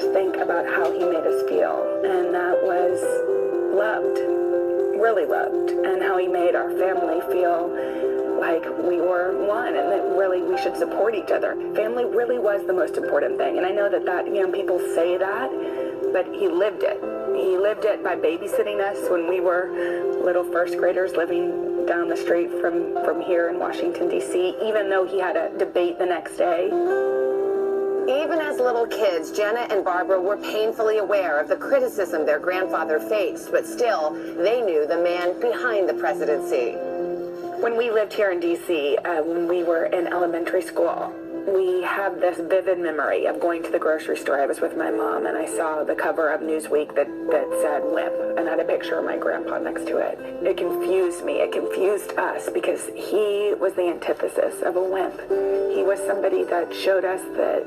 just think about how he made us feel, and that was loved, really loved, and how he made our family feel like we were one and that really we should support each other. Family really was the most important thing, and I know that people say that, but he lived it. He lived it by babysitting us when we were little first graders living down the street from here in Washington, D.C., even though he had a debate the next day. Even as little kids, Janet and Barbara were painfully aware of the criticism their grandfather faced, but still, they knew the man behind the presidency. When we lived here in D.C., when we were in elementary school, we have this vivid memory of going to the grocery store. I was with my mom, and I saw the cover of Newsweek that said wimp, and had a picture of my grandpa next to it. It confused me. It confused us, because he was the antithesis of a wimp. He was somebody that showed us that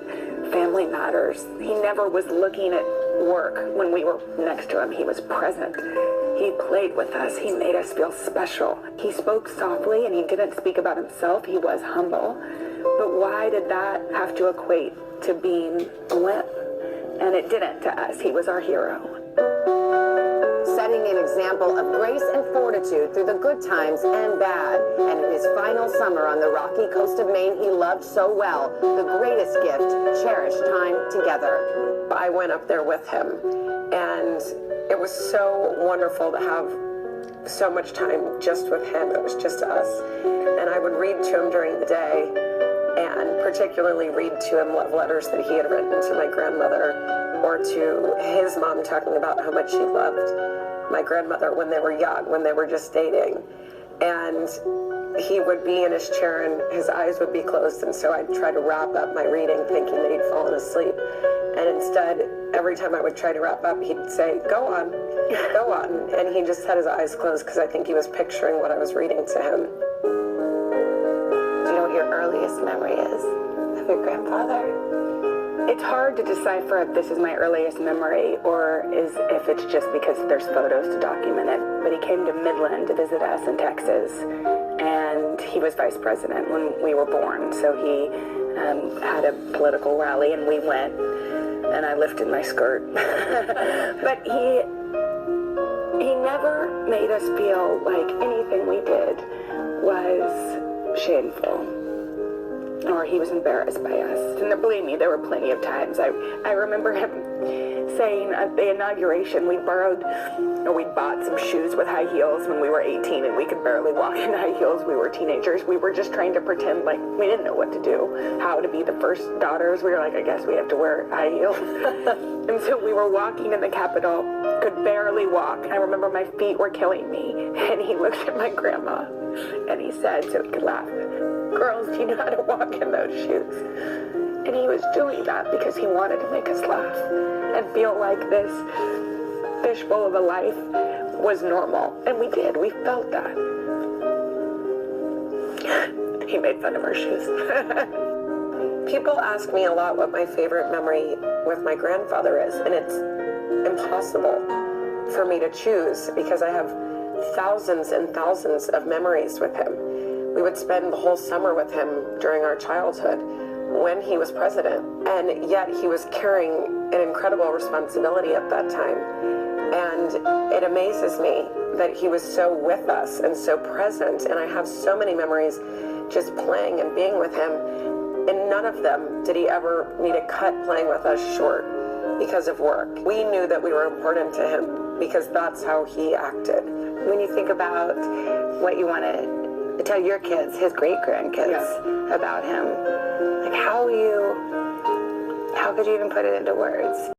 family matters. He never was looking at work when we were next to him. He was present. He played with us. He made us feel special. He spoke softly, and he didn't speak about himself. He was humble. But why did that have to equate to being a wimp? And it didn't to us. He was our hero. Setting an example of grace and fortitude through the good times and bad. And in his final summer on the rocky coast of Maine he loved so well, the greatest gift, cherished time together. I went up there with him, and it was so wonderful to have so much time just with him. It was just us. And I would read to him during the day, and particularly read to him love letters that he had written to my grandmother, or to his mom, talking about how much she loved my grandmother when they were young, when they were just dating. And he would be in his chair and his eyes would be closed, and so I'd try to wrap up my reading thinking that he'd fallen asleep. And instead, every time I would try to wrap up, he'd say, "Go on, go on." And he just had his eyes closed, because I think he was picturing what I was reading to him. Do you know what your earliest memory is of your grandfather? It's hard to decipher if this is my earliest memory or if it's just because there's photos to document it. But he came to Midland to visit us in Texas, and he was vice president when we were born. So he had a political rally, and we went, and I lifted my skirt. But he never made us feel like anything we did was shameful, or he was embarrassed by us. And believe me, there were plenty of times. I remember him saying at the inauguration, we bought some shoes with high heels when we were 18, and we could barely walk in high heels. We were teenagers. We were just trying to pretend like we didn't know what to do, how to be the first daughters. We were like, I guess we have to wear high heels. And so we were walking in the Capitol, could barely walk. I remember my feet were killing me. And he looked at my grandma, and he said, so he could laugh, "Girls, do you know how to walk in those shoes?" And he was doing that because he wanted to make us laugh and feel like this fishbowl of a life was normal. And we did. We felt that. He made fun of our shoes. People ask me a lot what my favorite memory with my grandfather is, and it's impossible for me to choose, because I have thousands and thousands of memories with him. We would spend the whole summer with him during our childhood when he was president, and yet he was carrying an incredible responsibility at that time. And it amazes me that he was so with us and so present, and I have so many memories just playing and being with him, and none of them did he ever need to cut playing with us short because of work. We knew that we were important to him because that's how he acted. When you think about what you want to tell your kids, his great-grandkids, about him, like how could you even put it into words?